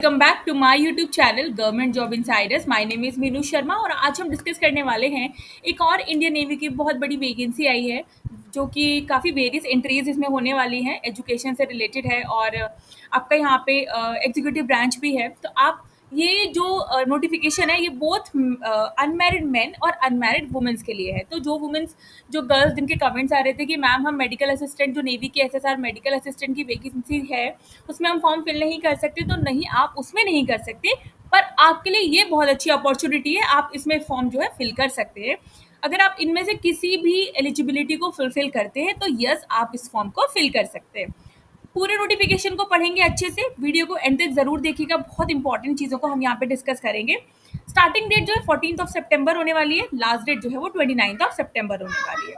Welcome back to my YouTube channel government job insiders. My name is Meenu Sharma और आज हम discuss करने वाले हैं एक और इंडियन नेवी की बहुत बड़ी वैकेंसी आई है जो कि काफ़ी वेरियस एंट्रीज इसमें होने वाली हैं, एजुकेशन से रिलेटेड है और आपका यहाँ पे एग्जीक्यूटिव ब्रांच भी है। तो आप ये जो नोटिफिकेशन है ये बोथ अनमैरिड मेन और अनमैरिड वुमेन्स के लिए है। तो जो वुमेन्स जो गर्ल्स जिनके कमेंट्स आ रहे थे कि मैम हम मेडिकल असिस्टेंट जो नेवी के एसएसआर मेडिकल असिस्टेंट की वैकेंसी है उसमें हम फॉर्म फिल नहीं कर सकते, तो नहीं आप उसमें नहीं कर सकते, पर आपके लिए ये बहुत अच्छी अपॉर्चुनिटी है, आप इसमें फॉर्म जो है फिल कर सकते हैं। अगर आप इनमें से किसी भी एलिजिबिलिटी को फुलफिल करते हैं तो यस आप इस फॉर्म को फिल कर सकते हैं। पूरे नोटिफिकेशन को पढ़ेंगे अच्छे से, वीडियो को एंड तक जरूर देखिएगा, बहुत इंपॉर्टेंट चीज़ों को हम यहाँ पे डिस्कस करेंगे। स्टार्टिंग डेट जो है 14 सितंबर होने वाली है, लास्ट डेट जो है वो 29 सितंबर होने वाली है।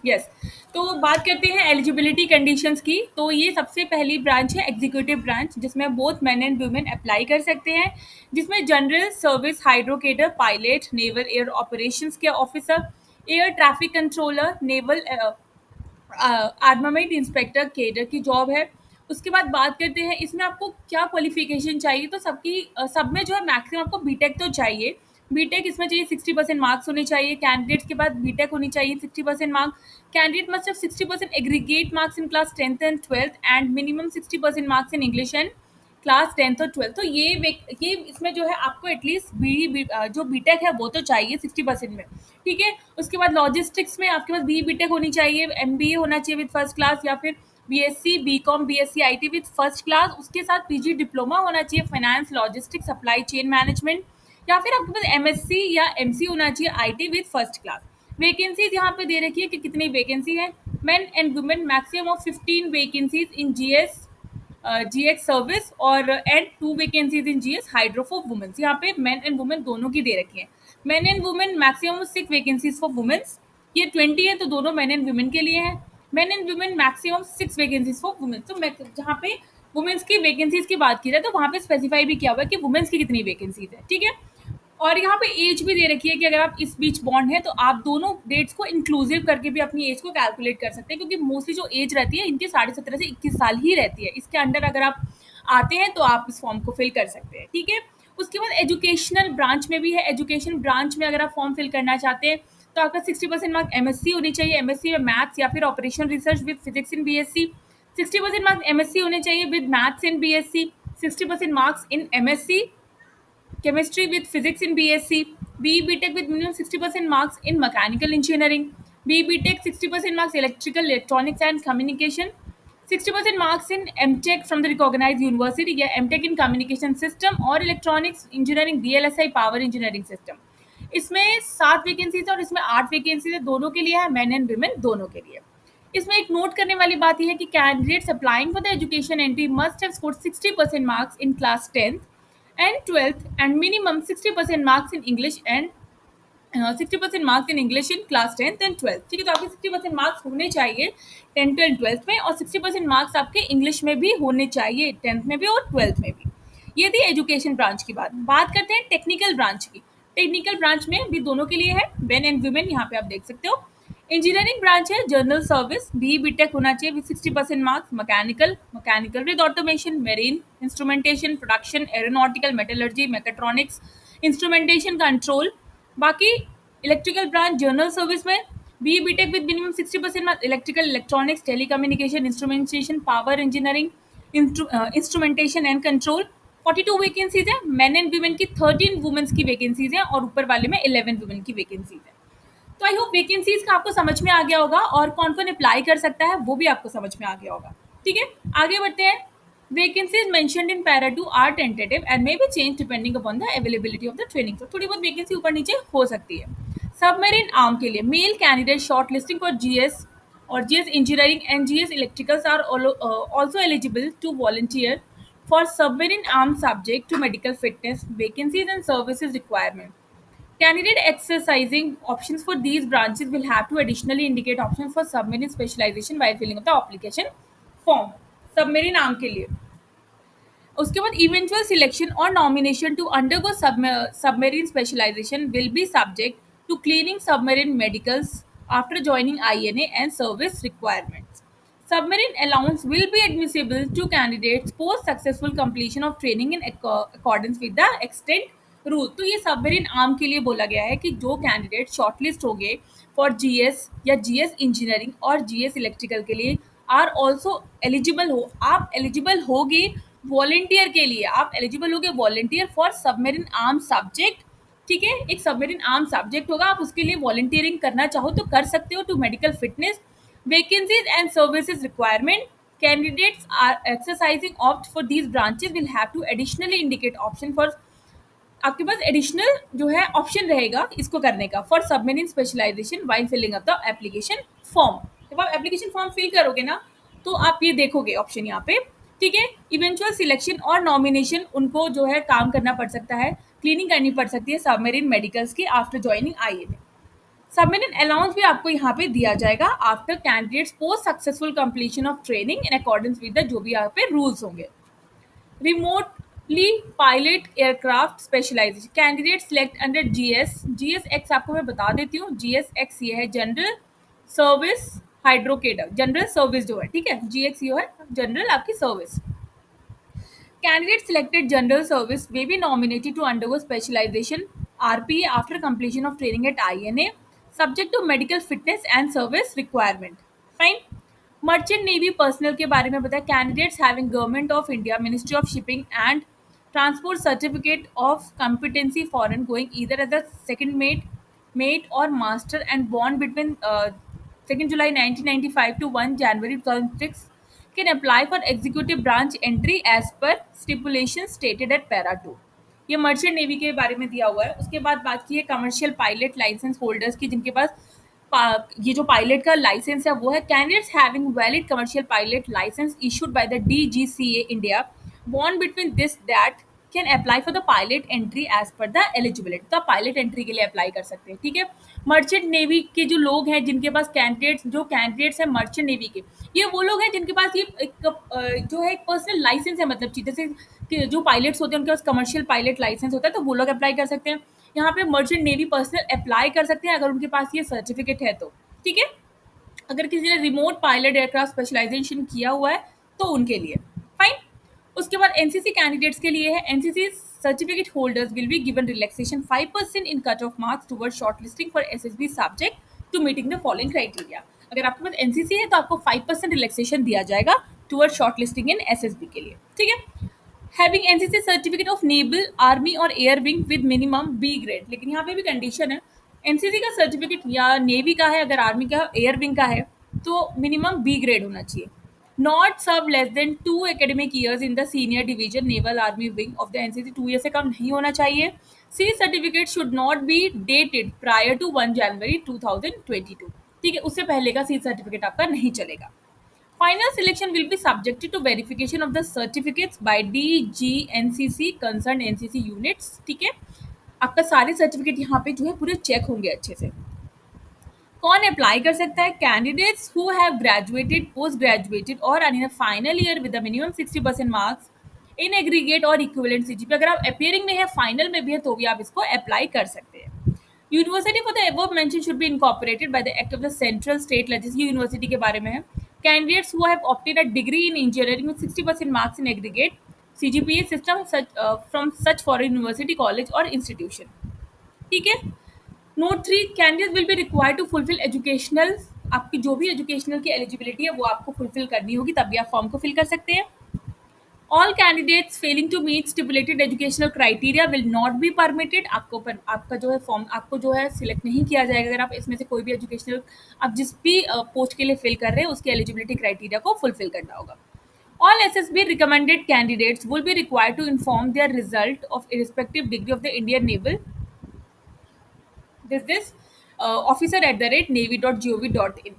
यस तो बात करते हैं एलिजिबिलिटी कंडीशंस की। तो ये सबसे पहली ब्रांच है एग्जीक्यूटिव ब्रांच, जिसमें both men and women apply कर सकते हैं, जिसमें general service hydro cadre pilot, naval air operations के officer, air traffic controller, naval armament inspector cadre की जॉब है। उसके बाद बात करते हैं इसमें आपको क्या क्वालिफिकेशन चाहिए। तो सब में जो है मैक्सिमम आपको बीटेक तो चाहिए, बीटेक इसमें चाहिए, 60% मार्क्स होने चाहिए कैंडिडेट्स के बाद, बीटेक होनी चाहिए 60% marks. Candidate must have 60% aggregate marks in class 10th and 12th and minimum 60% marks in English and class 10th और 12th। तो ये इसमें जो है आपको एटलीस्ट जो बीटेक है वो तो चाहिए 60% में, ठीक है। उसके बाद लॉजिस्टिक्स में आपके पास बीटेक होनी चाहिए, एमबीए होना चाहिए विद फर्स्ट क्लास, या फिर BSc BCom BSc IT with first class. उसके साथ पीजी डिप्लोमा होना चाहिए finance logistics supply chain management, या फिर आपके पास एमएससी या एमसी होना चाहिए IT with first class. Vacancies यहाँ पे दे रखी है कि कितनी वैकेंसी है। Men and women maximum of 15 vacancies in GS GX service और and 2 vacancies in GS hydro for womens. यहाँ पे मेन एंड वुमेन दोनों की दे रखी है। Men and women maximum 6 vacancies for womens, ये 20 है तो दोनों मेन एंड वुमेन के लिए है। Men and women maximum 6 vacancies for womens. तो जहाँ पे वुमेन्स की वैकेंसीज की बात की जाए तो वहाँ पे स्पेसिफाई भी किया हुआ है कि वुमेन्स की कितनी वैकेंसीज है, ठीक है। और यहाँ पे एज भी दे रखी है कि अगर आप इस बीच बॉन्ड है तो आप दोनों डेट्स को इंक्लूसिव करके भी अपनी एज को कैलकुलेट कर सकते हैं, क्योंकि मोस्टली जो एज रहती है इनकी 17.5 से 21 साल ही रहती है। इसके अंडर अगर आप आते हैं तो आप इस फॉर्म को फिल कर सकते हैं, ठीक है। उसके बाद एजुकेशनल ब्रांच में भी है। एजुकेशन ब्रांच में अगर आप फॉर्म फिल करना चाहते हैं तो आपका 60% मार्क्स एमएससी होनी चाहिए, एमएससी में मैथ्स या फिर operation research with physics in BSc. 60% marks MSc होने चाहिए with maths in BSc, 60% marks in MSc chemistry with physics in BSc, BE Tech with minimum 60% marks in mechanical engineering, BE Tech 60% marks electrical, electronics and communication, 60% marks in MTech from the recognized university या MTech in communication system और electronics engineering DLSI power engineering system। इसमें 7 vacancies है और इसमें 8 vacancies है, दोनों के लिए है, मेन एंड वुमेन दोनों के लिए। इसमें एक नोट करने वाली बात यह है कि candidates applying for the education entry must have scored 60% marks in class 10th and 12th and minimum 60% marks in English and 60% marks in English in class 10th and 12th, ठीक है। तो आपके 60% मार्क्स होने चाहिए 10th एंड 12th में, और 60% marks आपके English में भी होने चाहिए 10th में भी और 12th में भी। ये थी एजुकेशन ब्रांच की बात करते हैं टेक्निकल ब्रांच की। टेक्निकल ब्रांच में भी दोनों के लिए है, मेन एंड वुमेन, यहाँ पे आप देख सकते हो। इंजीनियरिंग ब्रांच है, जनरल सर्विस, बीटेक होना चाहिए with 60% marks, mechanical with automation, marine instrumentation, production, aeronautical, metallurgy, mechatronics, instrumentation control. बाकी इलेक्ट्रिकल ब्रांच जनरल सर्विस में BTech with minimum 60% marks, electrical, electronics, telecommunication, instrumentation, power engineering, instrumentation and control. 42 vacancies है, men and women की 13 women's की vacancies है और ऊपर वाले में 11 वुमेन की वैकेंसीज है। तो आई होप वैकेंसीज का आपको समझ में आ गया होगा और कौन कौन अप्लाई कर सकता है वो भी आपको समझ में आ गया होगा, ठीक है। आगे बढ़ते हैं। Vacancies mentioned in para 2 are tentative and may be change depending upon the availability of the training. तो थोड़ी बहुत वैकेंसी ऊपर नीचे हो सकती है। सबमरीन आर्म के लिए male candidate shortlisting for GS और GS engineering and GS electricals are also eligible to volunteer for submarine arms subject to medical fitness, vacancies and services requirement. Candidate exercising options for these branches will have to additionally indicate options for submarine specialization while filling up the application form. Submarine arm के लिए उसके बाद eventual selection or nomination to undergo submarine specialization will be subject to clearing submarine medicals after joining INA and service requirements. Submarine allowance will be admissible to candidates post successful completion of training in accordance with the extent rule. तो ये submarine arm के लिए बोला गया है कि जो candidate shortlist हो गए फॉर जीएस या जीएस इंजीनियरिंग और जीएस इलेक्ट्रिकल के लिए आर ऑल्सो एलिजिबल हो, आप एलिजिबल होगे वॉलेंटियर के लिए, आप एलिजिबल होगे volunteer for submarine arm subject. ठीक है, एक सबमरीन आर्म सब्जेक्ट होगा, आप उसके लिए वॉलंटियरिंग करना चाहो तो कर सकते हो। To medical fitness vacancies and services requirement, candidates are exercising opt for these branches will have to additionally indicate option for, आपके पास एडिशनल जो है ऑप्शन रहेगा इसको करने का for submarine specialisation while filling up the application form. जब आप application form fill करोगे ना तो आप ये देखोगे ऑप्शन यहाँ पे। ठीक है, इवेंचुअल सिलेक्शन और नॉमिनेशन उनको जो है काम करना पड़ सकता है, क्लीनिंग करनी पड़ सकती है सबमेरिन मेडिकल्स की आफ्टर ज्वाइनिंग आईए में। सबमेरिन अलाउंस भी आपको यहाँ पे दिया जाएगा after candidates post successful completion of training in accordance with the जो भी यहाँ पे रूल्स होंगे। Remotely pilot aircraft specialisation candidate select under GS. GS X आपको मैं बता देती हूँ, जीएस एक्स ये है general service hydro cadre, general service जो है। ठीक है, जीएक्स ये है जनरल आपकी service. Candidates selected general service may be nominated to undergo specialization RPA after completion of training at INA, subject to medical fitness and service requirement. Fine. Merchant Navy personnel के बारे में बताया, candidates having Government of India Ministry of Shipping and Transport certificate of competency foreign going either as a second mate or master and born between 2nd July 1995 to 1 January 2006 can apply for executive branch entry as per stipulation stated at para 2। ये merchant navy के बारे में दिया हुआ है। उसके बाद बात की है कमर्शियल पायलट लाइसेंस होल्डर्स की, जिनके पास ये जो पायलट का लाइसेंस है वो है candidates having valid commercial pilot licence issued by the DGCA India born between this that can apply for the pilot entry as per the eligibility. तो आप पायलट एंट्री के लिए अप्लाई कर सकते हैं। ठीक है, मर्चेंट नेवी के जो लोग हैं जिनके पास कैंडिडेट्स हैं मर्चेंट नेवी के, ये वो लोग हैं जिनके पास ये जो है एक पर्सनल लाइसेंस है, मतलब जैसे कि जो पायलट्स होते हैं उनके पास कमर्शियल पायलट लाइसेंस होता है, तो वो लोग अप्लाई कर सकते हैं। यहाँ पे मर्चेंट नेवी पर्सनल अप्लाई कर सकते हैं अगर उनके पास ये सर्टिफिकेट है तो। ठीक है, अगर किसी ने रिमोट पायलट एयरक्राफ्ट स्पेशलाइजेशन किया हुआ है तो उनके लिए फाइन। उसके बाद एनसीसी कैंडिडेट्स के लिए है, NCC certificate holders will be given relaxation 5% in cut off marks toward shortlisting for SSB subject to meeting the following criteria. अगर आपके पास एनसीसी है तो आपको 5% रिलैक्सेशन दिया जाएगा टुवर्ड शॉर्टलिस्टिंग इन एसएसबी के लिए। ठीक है, having NCC certificate of naval army और air wing with minimum B grade, लेकिन यहाँ पे भी कंडीशन है, एनसीसी का सर्टिफिकेट या नेवी का है, अगर आर्मी का एयर विंग का है तो मिनिमम बी ग्रेड होना चाहिए। Not serve less than 2 academic years in the senior division naval army wing of the NCC, 2 year से कम नहीं होना चाहिए। C certificate should not be dated prior to 1 January 2022। ठीक है, उससे पहले का सी सर्टिफिकेट आपका नहीं चलेगा। Final selection will be subjected to verification of the certificates by DGNCC concerned NCC units। ठीक है, आपका सारे सर्टिफिकेट यहाँ पे जो है पूरे चेक होंगे अच्छे से। कौन अप्लाई कर सकता है? Candidates who have graduated, post graduated और in final year with minimum 60% marks in aggregate और इक्विवेलेंट सीजीपी। अगर आप अपियरिंग में है, फाइनल में भी है, तो भी आप इसको अप्लाई कर सकते हैं। University for the above mention should be incorporated by the act of the central state legislature. University के बारे में है, candidates who have obtained a degree in engineering with 60% marks in aggregate CGPA system from such foreign university, college or institution। ठीक है, note 3, candidate will be required to fulfil educational, आपकी जो भी educational की एलिजिबिलिटी है वो आपको fulfil करनी होगी, तभी आप फॉर्म को फिल कर सकते हैं। All candidates failing to meet stipulated educational criteria will not be permitted. आपका जो है फॉर्म आपको जो है सिलेक्ट नहीं किया जाएगा अगर आप इसमें से कोई भी एजुकेशनल, आप जिस भी पोस्ट के लिए फिल कर रहे हैं उसकी एलिजिबिलिटी क्राइटेरिया को फुलफिल करना होगा। All SSB recommended candidates will be required to inform their result of irrespective degree of the Indian naval this officer@navy.gov.in।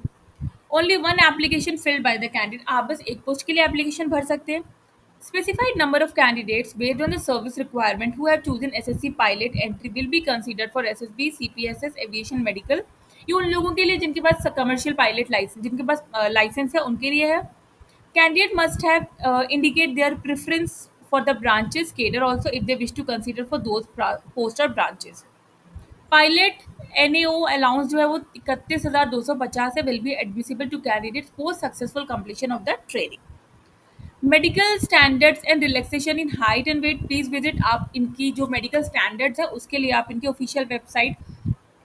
Only one application filled by the candidate, आप बस एक पोस्ट के लिए application भर सकते हैं। Specified number of candidates based on the service requirement who have chosen SSC pilot entry will be considered for SSB, CPSS, aviation, medical. ये उन लोगों के लिए जिनके पास कमर्शियल पायलट लाइसेंस, जिनके पास लाइसेंस है उनके लिए है। Candidate must have indicate their preference for the branches cadre also if they wish to consider for those post और ब्रांचेस। पायलट एनएओ अलाउंस जो है वो 31,250 है, will be admissible to candidates post successful completion of the training. Medical standards and relaxation in height and weight, please visit. आप इनकी जो medical standards है उसके लिए आप इनकी ऑफिशियल वेबसाइट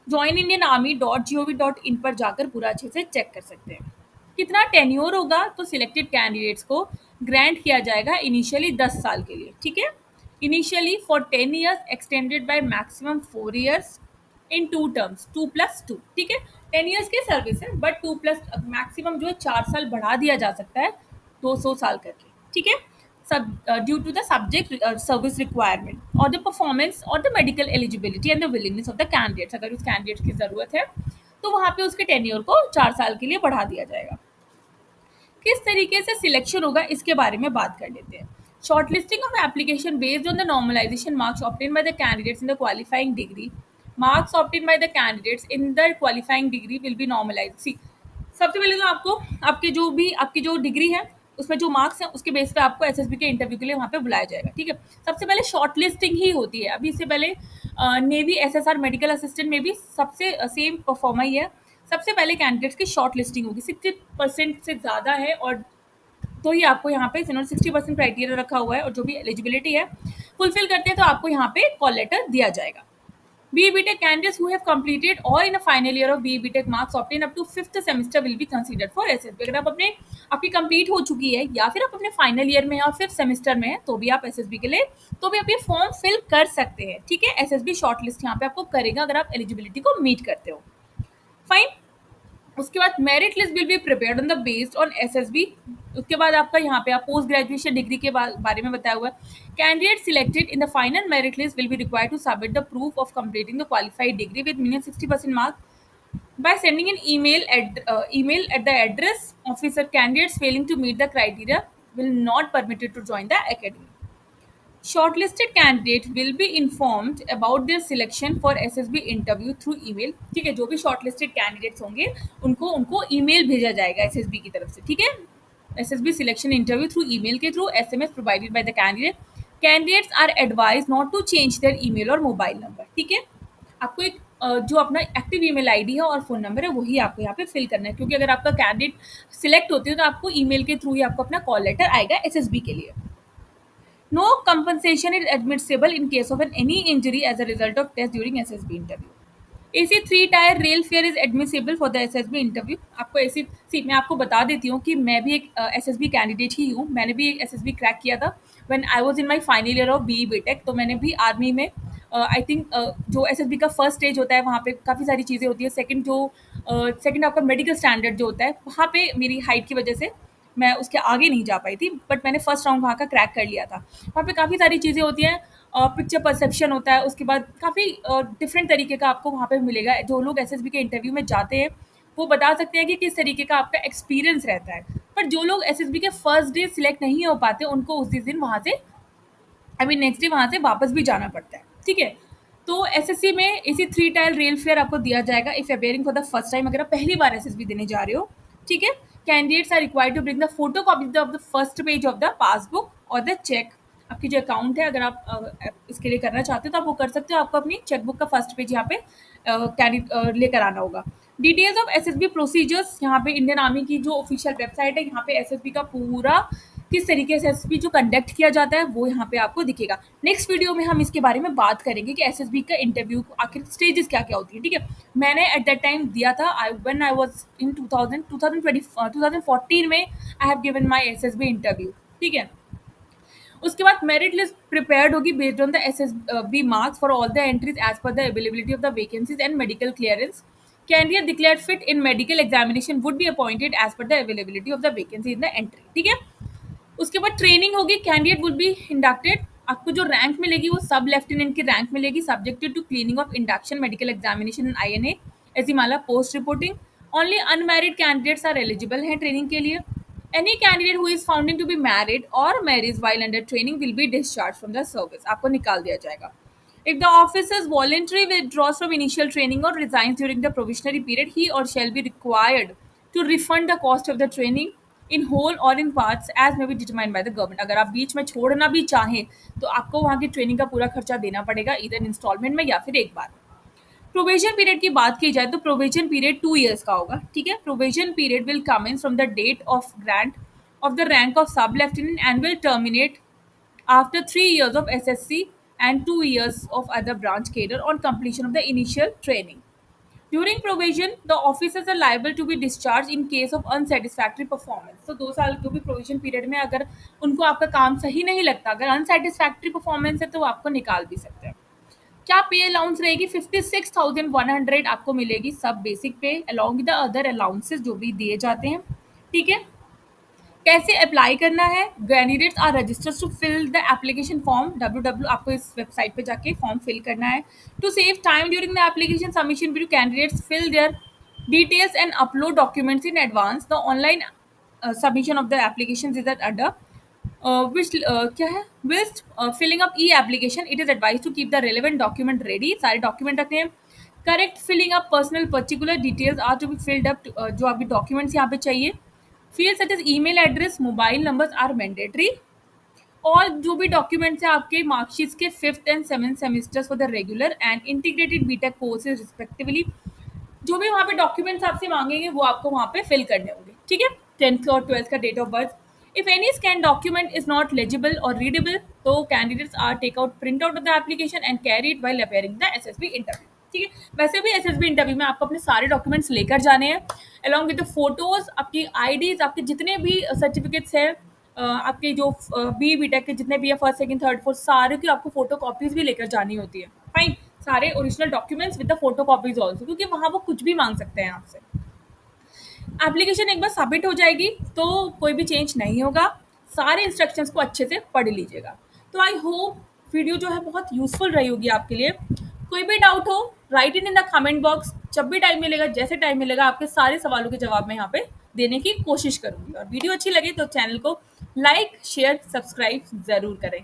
joinindianarmy.gov.in पर जाकर पूरा अच्छे से चेक कर सकते हैं। कितना टेन्योर होगा, तो सिलेक्टेड कैंडिडेट्स को ग्रांट किया जाएगा इनिशियली 10 साल के लिए, ठीक है। Initially for 10 years, extended by maximum 4 years in 2 terms, 2+2, ठीक है। 10 ईयर्स की सर्विस है, बट 2+ मैक्सिमम जो है 4 साल बढ़ा दिया जा सकता है 200 साल करके, ठीक है। सब due to the subject service requirement और द परफॉर्मेंस और the medical eligibility and the willingness of the candidates. अगर उस कैंडिडेट की ज़रूरत है तो वहाँ पे उसके टेन्योर को 4 साल के लिए बढ़ा दिया जाएगा। किस तरीके से सिलेक्शन होगा इसके बारे में बात कर लेते हैं। Shortlisting of application based on the normalization marks obtain by the candidates in the qualifying degree, marks obtain by the candidates in the qualifying degree will be normalize. See, सबसे पहले तो आपको आपकी जो डिग्री है उसमें जो मार्क्स हैं उसके बेस पे आपको एसएसबी के इंटरव्यू के लिए वहाँ पे बुलाया जाएगा, ठीक है। सबसे पहले शॉर्ट लिस्टिंग ही होती है। अभी इससे पहले नेवी एसएसआर मेडिकल असिस्टेंट में भी सबसे सेम परफॉर्मा ही है। सबसे पहले कैंडिडेट्स की शॉर्ट लिस्टिंग होगी, 60% से ज़्यादा है और तो ही आपको यहाँ पे 60% क्राइटेरिया रखा हुआ है और जो भी एलिजिबिलिटी है फुलफिल करते हैं तो आपको यहाँ पे कॉल लेटर दिया जाएगा। BE BTech candidates who have completed or in a final year of BE BTech marks obtained up to 5th semester will be considered for SSB। अगर आपकी कंप्लीट हो चुकी है या फिर आप अपने फाइनल ईयर में और 5th सेमेस्टर में है तो भी आप SSB के लिए तो भी आप ये फॉर्म फिल कर सकते हैं, ठीक है। SSB शॉर्ट लिस्ट यहाँ पे आपको करेगा अगर आप एलिजिबिलिटी को मीट करते हो, फाइन। उसके बाद merit list will be prepared on the based on SSB. उसके बाद आपका यहाँ पे आप पोस्ट ग्रेजुएशन डिग्री के बारे में बताया हुआ है। Candidate selected in the final merit list will be required to submit the proof of completing the qualified degree with minimum 60% marks by sending an email at the address officer। Candidates failing to meet the criteria will not permitted to join the academy। Shortlisted candidate will be informed about their selection for SSB interview through email, ठीक है। जो भी shortlisted candidates होंगे उनको email भेजा जाएगा SSB की तरफ से, ठीक है। SSB selection interview through email के through, SMS provided by the candidate. Candidates are advise not to change their email और मोबाइल नंबर, ठीक है। आपको एक जो अपना एक्टिव ईमेल आईडी है और फ़ोन नंबर है वही आपको यहाँ पे फिल करना है, क्योंकि अगर आपका कैंडिडेट सिलेक्ट होती है तो आपको ईमेल के थ्रू ही आपको अपना कॉल लेटर आएगा एसएसबी के लिए। No compensation is admissible in case of any injury as a result of test during SSB interview। AC 3-tier rail fare is admissible for the SSB interview। आपको AC सी मैं आपको बता देती हूँ कि मैं भी एक SSB कैंडिडेट ही हूँ। मैंने भी एक SSB क्रैक किया था when I was in my final year of BE BTech। तो मैंने भी आर्मी में आई थिंक जो SSB का फर्स्ट स्टेज होता है वहाँ पे काफ़ी सारी चीज़ें होती है। सेकंड आपका मेडिकल स्टैंडर्ड जो होता है वहाँ पे मेरी हाइट की वजह से मैं उसके आगे नहीं जा पाई थी, बट मैंने फर्स्ट राउंड वहाँ का क्रैक कर लिया था। वहाँ पे काफ़ी सारी चीज़ें होती हैं, पिक्चर परसेप्शन होता है, उसके बाद काफ़ी डिफरेंट तरीके का आपको वहाँ पे मिलेगा। जो लोग एसएसबी के इंटरव्यू में जाते हैं वो बता सकते हैं कि किस तरीके का आपका एक्सपीरियंस रहता है, पर जो लोग एसएसबी के फर्स्ट डे सिलेक्ट नहीं हो पाते उनको उस दिन वहाँ से नेक्स्ट डे वहाँ से वापस भी जाना पड़ता है, ठीक है। तो एसएससी में इसी 3-tier रेल फेयर आपको दिया जाएगा if appearing for the first time, अगर आप पहली बार एसएसबी देने जा रहे हो, ठीक है। Candidates are required to bring the photocopy of the first page of the passbook और द चेक। आपकी जो अकाउंट है अगर आप इसके लिए करना चाहते हो तो आप वो कर सकते हो। आपको अपनी चेकबुक का फर्स्ट पेज यहाँ पे लेकर आना होगा। डिटेल्स ऑफ एसएसबी प्रोसीजर्स, यहाँ पे इंडियन आर्मी की जो ऑफिशियल वेबसाइट है यहाँ पे एसएसबी का पूरा किस तरीके से एसएसबी जो कंडक्ट किया जाता है वो यहाँ पे आपको दिखेगा। नेक्स्ट वीडियो में हम इसके बारे में बात करेंगे कि एसएसबी का इंटरव्यू आखिर स्टेजेस क्या क्या होती है, ठीक है। मैंने एट दैट टाइम दिया था व्हेन आई वाज इन 2014 में I have given my SSB interview, ठीक है। उसके बाद मेरिट लिस्ट प्रिपेयर्ड होगी based on the SSB marks for all the entries as per the availability of the vacancies and medical clearance. Candidate declared fit in medical examination would be appointed as per the availability of the vacancy in the entry, ठीक है। उसके बाद training होगी। Candidate would be inducted, आपको जो rank मिलेगी वो सब लेफ्टिनेंट की रैंक मिलेगी, subjected to cleaning of induction medical examination and INA Ezhimala post reporting. Only unmarried candidates are eligible हैं ट्रेनिंग के लिए। Any candidate who is founded to be married और marriage while under training will be discharge from the service, आपको निकाल दिया जाएगा। If the officer voluntarily withdraws from initial training or resigns during the probationary period, he or shall be required to refund the cost of the training in whole or in parts as may be determined by the government। अगर आप बीच में छोड़ना भी चाहें तो आपको वहाँ की ट्रेनिंग का पूरा खर्चा देना पड़ेगा, इधर इंस्टॉलमेंट में या फिर एक बार। प्रोविजन पीरियड की बात की जाए तो प्रोविजन पीरियड 2 ईयर्स का होगा, ठीक है। Provision period will commence from the date of grant of the rank of sub lieutenant and will terminate after 3 years of SSC and 2 years of other branch cadre on completion of the initial training. During provision, the officers are liable to be discharged in case of unsatisfactory performance. तो 2 साल जो भी provision period में अगर उनको आपका काम सही नहीं लगता, अगर अनसेटिस्फैक्ट्री परफॉर्मेंस है तो वो आपको निकाल भी सकते हैं। क्या पे अलाउंस रहेगी? 56,100 आपको मिलेगी सब बेसिक पे along with the other allowances जो भी दिए जाते हैं, ठीक है। कैसे अप्लाई करना है? Candidates are registered to fill the application form www आपको इस वेबसाइट पे जाके फॉर्म फिल करना है। To save time during the application submission period candidates fill their details and upload documents in advance. The online submission of the application is under which क्या है whilst filling up e application it is advised to keep the relevant document ready। सारे document रखने हैं। Correct filling up personal particular details are to be filled up. जो आपके documents यहाँ पे चाहिए, field such as email address mobile numbers are mandatory. और जो भी डॉक्यूमेंट्स हैं आपके मार्कशीट्स के 5th and 7th semesters for the regular and integrated BTech courses respectively, जो भी वहाँ पे डॉक्यूमेंट्स आपसे मांगेंगे वो आपको वहाँ पे फिल करने होंगे, ठीक है। 10th और 12th का date of birth. If any scan document is not legible और रीडेबल तो candidates are take out print out of the application and carry it while appearing the SSB interview, ठीक है। वैसे भी एसएसबी इंटरव्यू में आपको अपने सारे डॉक्यूमेंट्स लेकर जाने हैं अलॉन्ग विद द फोटोज, आपकी आईडीज, आपके जितने भी सर्टिफिकेट्स हैं, आपके जो बी टेक के जितने भी है फर्स्ट सेकंड थर्ड फोर्थ, सारे की आपको फोटो कॉपीज भी लेकर जानी होती है। फाइन, सारे original documents with the photo copies also, क्योंकि वहाँ वो कुछ भी मांग सकते हैं आपसे। एप्लीकेशन एक बार सबमिट हो जाएगी तो कोई भी चेंज नहीं होगा। सारे इंस्ट्रक्शंस को अच्छे से पढ़ लीजिएगा। तो आई होप वीडियो जो है बहुत यूजफुल रही होगी आपके लिए। कोई भी डाउट हो right in the comment box. जब भी टाइम मिलेगा, जैसे टाइम मिलेगा, आपके सारे सवालों के जवाब मैं यहाँ पे देने की कोशिश करूंगी। और वीडियो अच्छी लगे तो चैनल को लाइक शेयर सब्सक्राइब ज़रूर करें।